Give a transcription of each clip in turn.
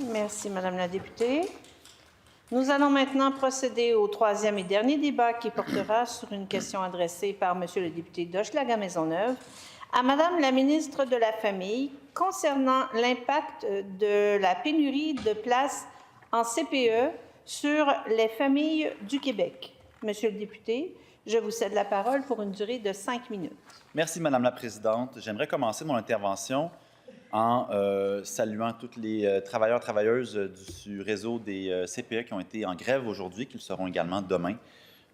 Merci, Madame la députée. Nous allons maintenant procéder au troisième et dernier débat qui portera sur une question adressée par Monsieur le député d'Hochelaga-Maisonneuve à Madame la ministre de la Famille concernant l'impact de la pénurie de places en CPE sur les familles du Québec. Monsieur le député, je vous cède la parole pour une durée de 5 minutes. Merci, Madame la Présidente. J'aimerais commencer mon intervention en saluant tous les travailleurs et travailleuses du réseau des CPE qui ont été en grève aujourd'hui, qui le seront également demain.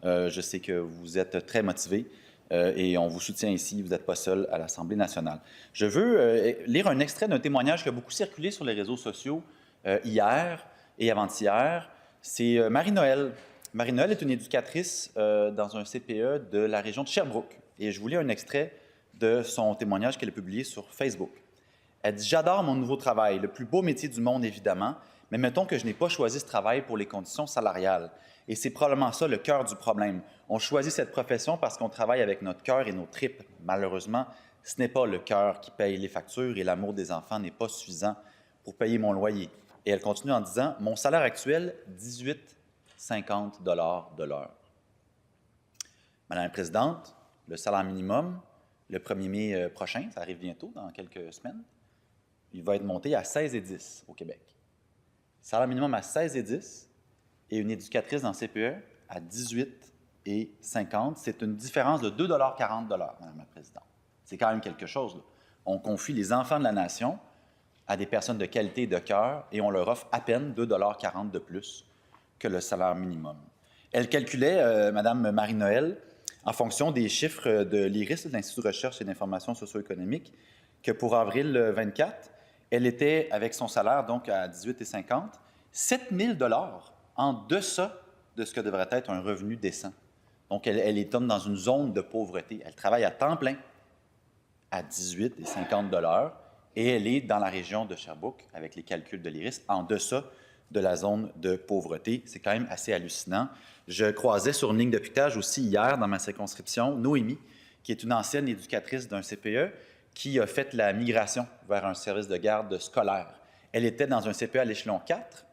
Je sais que vous êtes très motivés et on vous soutient ici. Vous n'êtes pas seul à l'Assemblée nationale. Je veux lire un extrait d'un témoignage qui a beaucoup circulé sur les réseaux sociaux hier et avant-hier. C'est Marie-Noël. Marie-Noël est une éducatrice dans un CPE de la région de Sherbrooke. Et je vous lis un extrait de son témoignage qu'elle a publié sur Facebook. Elle dit « J'adore mon nouveau travail, le plus beau métier du monde, évidemment, mais mettons que je n'ai pas choisi ce travail pour les conditions salariales. Et c'est probablement ça le cœur du problème. On choisit cette profession parce qu'on travaille avec notre cœur et nos tripes. Malheureusement, ce n'est pas le cœur qui paye les factures et l'amour des enfants n'est pas suffisant pour payer mon loyer. » Et elle continue en disant « Mon salaire actuel, 18,50 de l'heure. » Madame la Présidente, le salaire minimum, le 1er mai prochain, ça arrive bientôt, dans quelques semaines, il va être monté à 16,10 au Québec. Salaire minimum à 16,10 et une éducatrice dans CPE à 18,50. C'est une différence de 2,40 $, Madame la Présidente. C'est quand même quelque chose, là. On confie les enfants de la nation à des personnes de qualité et de cœur et on leur offre à peine 2,40 $ de plus que le salaire minimum. Elle calculait, Madame Marie-Noël, en fonction des chiffres de l'IRIS, de l'Institut de recherche et d'information socio-économique, que pour avril 24, elle était, avec son salaire, donc à 18,50 $, 7 000 $ en deçà de ce que devrait être un revenu décent. Donc, elle est dans une zone de pauvreté. Elle travaille à temps plein à 18,50 $ et elle est dans la région de Sherbrooke, avec les calculs de l'IRIS, en deçà de la zone de pauvreté. C'est quand même assez hallucinant. Je croisais sur une ligne de piquetage aussi hier dans ma circonscription Noémie, qui est une ancienne éducatrice d'un CPE, qui a fait la migration vers un service de garde scolaire. Elle était dans un CPE à l'échelon 4.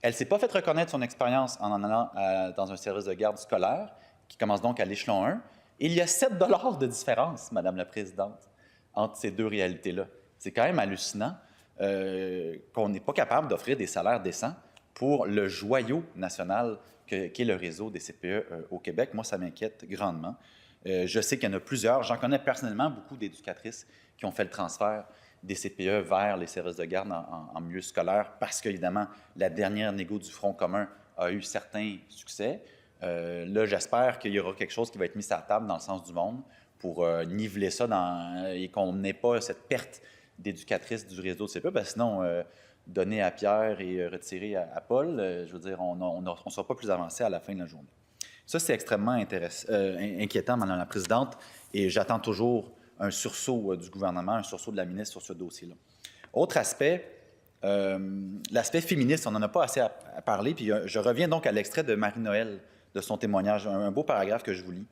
Elle ne s'est pas fait reconnaître son expérience en allant dans un service de garde scolaire, qui commence donc à l'échelon 1. Et il y a 7 $ de différence, Madame la Présidente, entre ces deux réalités-là. C'est quand même hallucinant qu'on n'est pas capable d'offrir des salaires décents pour le joyau national qu'est le réseau des CPE au Québec. Moi, ça m'inquiète grandement. Je sais qu'il y en a plusieurs. J'en connais personnellement beaucoup d'éducatrices qui ont fait le transfert des CPE vers les services de garde en milieu scolaire parce qu'évidemment, la dernière négo du Front commun a eu certains succès. Là, j'espère qu'il y aura quelque chose qui va être mis sur la table dans le sens du monde pour niveler ça et qu'on n'ait pas cette perte d'éducatrices du réseau de CPE, parce que sinon, donner à Pierre et retirer à Paul, je veux dire, on ne sera pas plus avancé à la fin de la journée. Ça, c'est extrêmement inquiétant, Madame la Présidente, et j'attends toujours un sursaut du gouvernement, un sursaut de la ministre sur ce dossier-là. Autre aspect, l'aspect féministe, on n'en a pas assez à parler, puis je reviens donc à l'extrait de Marie-Noël, de son témoignage, un beau paragraphe que je vous lis.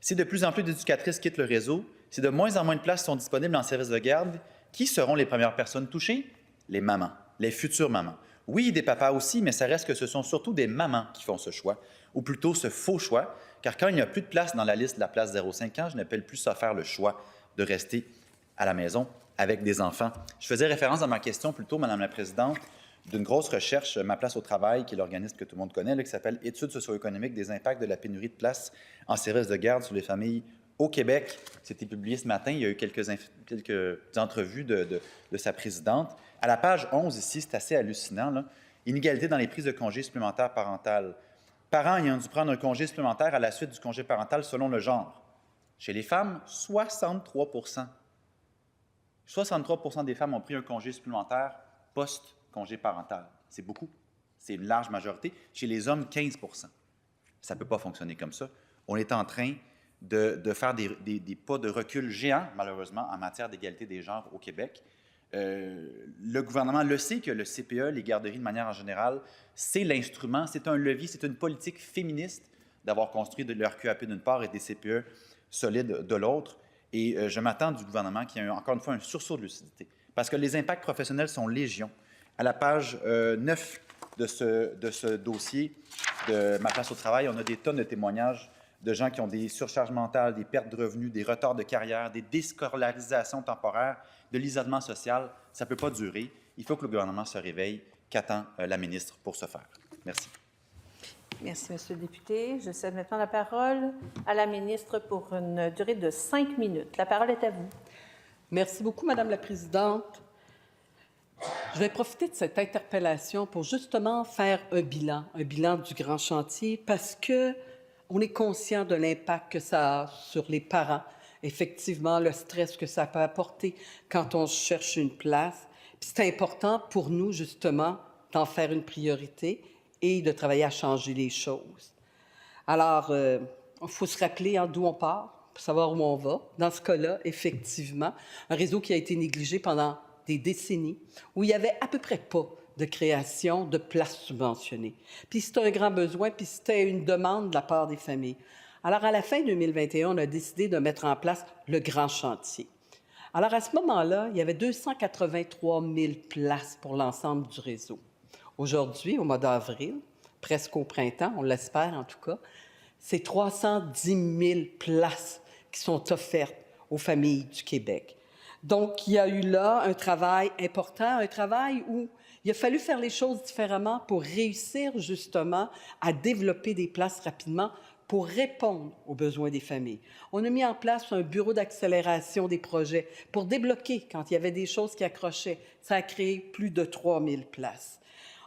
Si de plus en plus d'éducatrices quittent le réseau, si de moins en moins de places sont disponibles en service de garde, qui seront les premières personnes touchées? Les mamans, les futures mamans. Oui, des papas aussi, mais ça reste que ce sont surtout des mamans qui font ce choix, ou plutôt ce faux choix, car quand il n'y a plus de place dans la liste de la place 0,5 ans, je n'appelle plus ça faire le choix de rester à la maison avec des enfants. Je faisais référence dans ma question plutôt, Madame la Présidente, d'une grosse recherche, Ma place au travail, qui est l'organisme que tout le monde connaît, là, qui s'appelle « Études socio-économiques des impacts de la pénurie de places en services de garde sur les familles au Québec ». C'était publié ce matin. Il y a eu quelques entrevues de sa présidente. À la page 11 ici, c'est assez hallucinant, là. Inégalité dans les prises de congés supplémentaires parentales. Parents ayant dû prendre un congé supplémentaire à la suite du congé parental selon le genre. Chez les femmes, 63 %. 63 % des femmes ont pris un congé supplémentaire post-congé parental. C'est beaucoup. C'est une large majorité. Chez les hommes, 15 % Ça ne peut pas fonctionner comme ça. On est en train de faire des pas de recul géants, malheureusement, en matière d'égalité des genres au Québec. Le gouvernement le sait que le CPE, les garderies de manière en générale, c'est l'instrument, c'est un levier, c'est une politique féministe d'avoir construit de l'RQAP d'une part et des CPE solides de l'autre. Et je m'attends du gouvernement qu'il y ait encore une fois un sursaut de lucidité. Parce que les impacts professionnels sont légion. À la page 9 de ce dossier de Ma place au travail, on a des tonnes de témoignages de gens qui ont des surcharges mentales, des pertes de revenus, des retards de carrière, des déscolarisations temporaires, de l'isolement social. Ça ne peut pas durer. Il faut que le gouvernement se réveille. Qu'attend la ministre pour ce faire? Merci. Merci, Monsieur le député. Je cède maintenant la parole à la ministre pour une durée de 5 minutes. La parole est à vous. Merci beaucoup, Madame la Présidente. Je vais profiter de cette interpellation pour justement faire un bilan du grand chantier, parce que on est conscient de l'impact que ça a sur les parents. Effectivement, le stress que ça peut apporter quand on cherche une place. C'est important pour nous, justement, d'en faire une priorité et de travailler à changer les choses. Alors, il faut se rappeler d'où on part, pour savoir où on va. Dans ce cas-là, effectivement, un réseau qui a été négligé pendant des décennies, où il n'y avait à peu près pas de création de places subventionnées. Puis c'était un grand besoin, puis c'était une demande de la part des familles. Alors, à la fin 2021, on a décidé de mettre en place le grand chantier. Alors, à ce moment-là, il y avait 283 000 places pour l'ensemble du réseau. Aujourd'hui, au mois d'avril, presque au printemps, on l'espère en tout cas, c'est 310 000 places qui sont offertes aux familles du Québec. Donc, il y a eu là un travail important, un travail où il a fallu faire les choses différemment pour réussir justement à développer des places rapidement pour répondre aux besoins des familles. On a mis en place un bureau d'accélération des projets pour débloquer quand il y avait des choses qui accrochaient. Ça a créé plus de 3 000 places.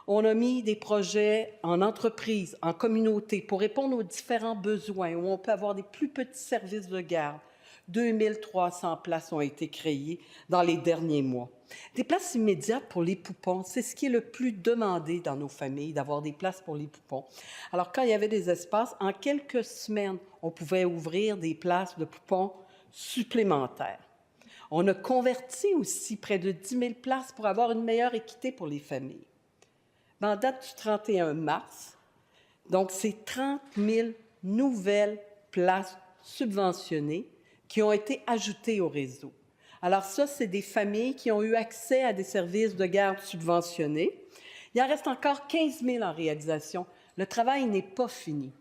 On a mis des projets en entreprise, en communauté, pour répondre aux différents besoins, où on peut avoir des plus petits services de garde. 2300 places ont été créées dans les derniers mois. Des places immédiates pour les poupons, c'est ce qui est le plus demandé dans nos familles, d'avoir des places pour les poupons. Alors, quand il y avait des espaces, en quelques semaines, on pouvait ouvrir des places de poupons supplémentaires. On a converti aussi près de 10 000 places pour avoir une meilleure équité pour les familles. En date du 31 mars, donc c'est 30 000 nouvelles places subventionnées qui ont été ajoutées au réseau. Alors ça, c'est des familles qui ont eu accès à des services de garde subventionnés. Il en reste encore 15 000 en réalisation. Le travail n'est pas fini.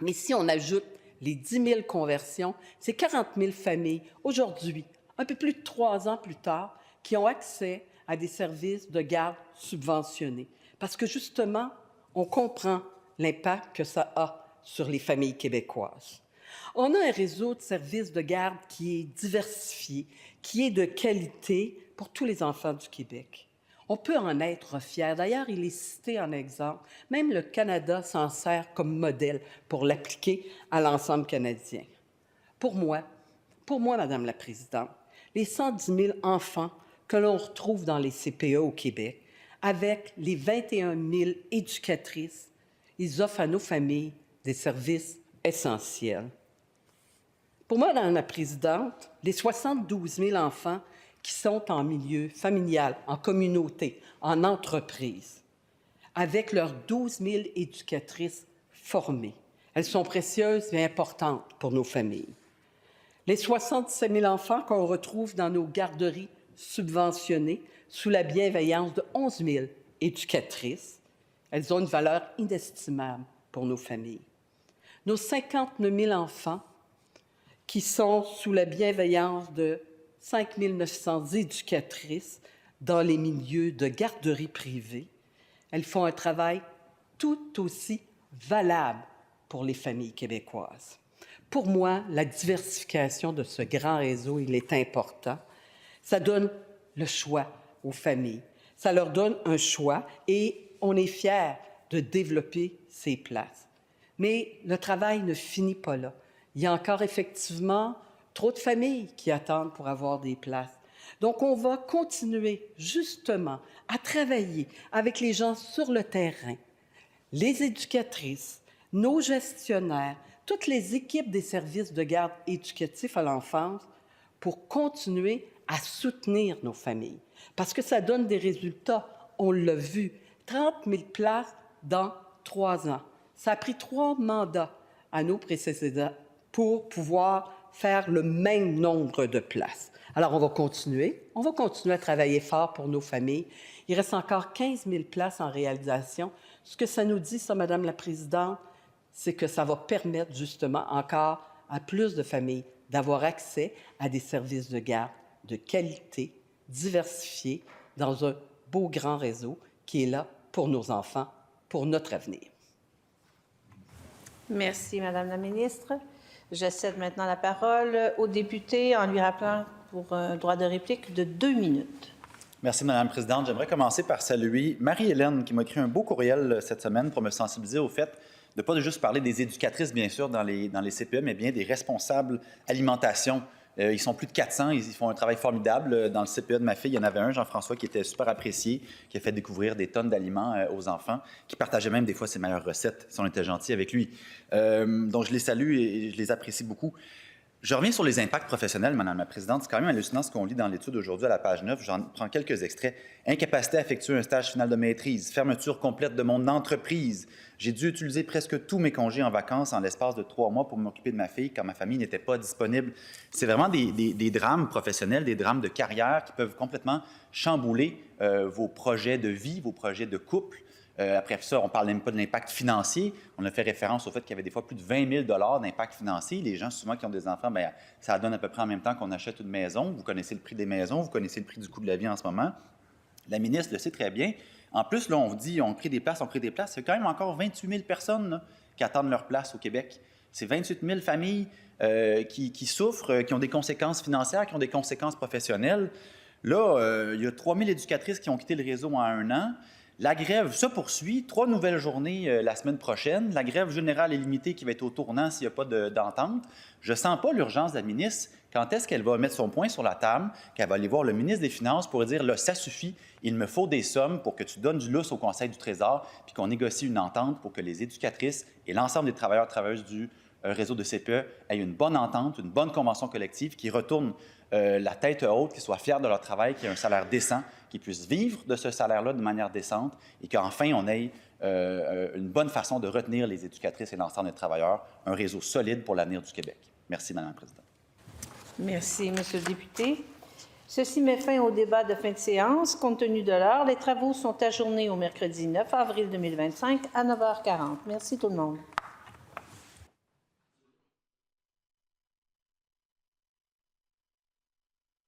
Mais si on ajoute les 10 000 conversions, c'est 40 000 familles aujourd'hui, un peu plus de 3 ans plus tard, qui ont accès à des services de garde subventionnés. Parce que justement, on comprend l'impact que ça a sur les familles québécoises. On a un réseau de services de garde qui est diversifié, qui est de qualité pour tous les enfants du Québec. On peut en être fier. D'ailleurs, il est cité en exemple. Même le Canada s'en sert comme modèle pour l'appliquer à l'ensemble canadien. Pour moi, Madame la Présidente, les 110 000 enfants que l'on retrouve dans les CPE au Québec, avec les 21 000 éducatrices, ils offrent à nos familles des services essentiels. Pour moi, Madame la Présidente, les 72 000 enfants qui sont en milieu familial, en communauté, en entreprise, avec leurs 12 000 éducatrices formées, elles sont précieuses et importantes pour nos familles. Les 67 000 enfants qu'on retrouve dans nos garderies subventionnées sous la bienveillance de 11 000 éducatrices, elles ont une valeur inestimable pour nos familles. Nos 59 000 enfants qui sont sous la bienveillance de 5 900 éducatrices dans les milieux de garderies privées, elles font un travail tout aussi valable pour les familles québécoises. Pour moi, la diversification de ce grand réseau, il est important. Ça donne le choix aux familles. Ça leur donne un choix et on est fiers de développer ces places. Mais le travail ne finit pas là. Il y a encore effectivement trop de familles qui attendent pour avoir des places. Donc, on va continuer justement à travailler avec les gens sur le terrain, les éducatrices, nos gestionnaires, toutes les équipes des services de garde éducatifs à l'enfance pour continuer à soutenir nos familles. Parce que ça donne des résultats, on l'a vu, 30 000 places dans 3 ans. Ça a pris 3 mandats à nos précédents pour pouvoir faire le même nombre de places. Alors, on va continuer à travailler fort pour nos familles. Il reste encore 15 000 places en réalisation. Ce que ça nous dit, ça, Madame la Présidente, c'est que ça va permettre justement encore à plus de familles d'avoir accès à des services de garde de qualité, diversifiés, dans un beau grand réseau qui est là pour nos enfants, pour notre avenir. Merci, Madame la ministre. Je cède maintenant la parole au député en lui rappelant pour un droit de réplique de 2 minutes. Merci, Madame la Présidente. J'aimerais commencer par saluer Marie-Hélène qui m'a écrit un beau courriel cette semaine pour me sensibiliser au fait de ne pas juste parler des éducatrices, bien sûr, dans les CPE, mais bien des responsables alimentation. Ils sont plus de 400, ils font un travail formidable. Dans le CPE de ma fille, il y en avait un, Jean-François, qui était super apprécié, qui a fait découvrir des tonnes d'aliments aux enfants, qui partageait même des fois ses meilleures recettes, si on était gentil avec lui. Donc, je les salue et je les apprécie beaucoup. Je reviens sur les impacts professionnels, Madame la Présidente. C'est quand même hallucinant ce qu'on lit dans l'étude aujourd'hui à la page 9. J'en prends quelques extraits. Incapacité à effectuer un stage final de maîtrise, fermeture complète de mon entreprise. J'ai dû utiliser presque tous mes congés en vacances en l'espace de 3 mois pour m'occuper de ma fille quand ma famille n'était pas disponible. C'est vraiment des drames professionnels, des drames de carrière qui peuvent complètement chambouler vos projets de vie, vos projets de couple. Après ça, on ne parle même pas de l'impact financier. On a fait référence au fait qu'il y avait des fois plus de 20 000 d'impact financier. Les gens, souvent, qui ont des enfants, bien, ça donne à peu près en même temps qu'on achète une maison. Vous connaissez le prix des maisons, vous connaissez le prix du coût de la vie en ce moment. La ministre le sait très bien. En plus, là, on vous dit, on crée des places, on crée des places. Il y a quand même encore 28 000 personnes là, qui attendent leur place au Québec. C'est 28 000 familles qui souffrent, qui ont des conséquences financières, qui ont des conséquences professionnelles. Là, il y a 3 000 éducatrices qui ont quitté le réseau en 1 an. La grève se poursuit. 3 nouvelles journées la semaine prochaine. La grève générale est limitée qui va être au tournant s'il n'y a pas d'entente. Je ne sens pas l'urgence de la ministre. Quand est-ce qu'elle va mettre son point sur la table, qu'elle va aller voir le ministre des Finances pour dire « là, ça suffit, il me faut des sommes pour que tu donnes du lousse au Conseil du Trésor puis qu'on négocie une entente pour que les éducatrices et l'ensemble des travailleurs et travailleuses du réseau de CPE aient une bonne entente, une bonne convention collective qui retourne la tête haute, qu'ils soient fiers de leur travail, qu'ils aient un salaire décent, qu'ils puissent vivre de ce salaire-là de manière décente et qu'enfin, on ait une bonne façon de retenir les éducatrices et l'ensemble des travailleurs, un réseau solide pour l'avenir du Québec. Merci, Madame la Présidente. Merci, Monsieur le député. Ceci met fin au débat de fin de séance. Compte tenu de l'heure, les travaux sont ajournés au mercredi 9 avril 2025 à 9h40. Merci tout le monde.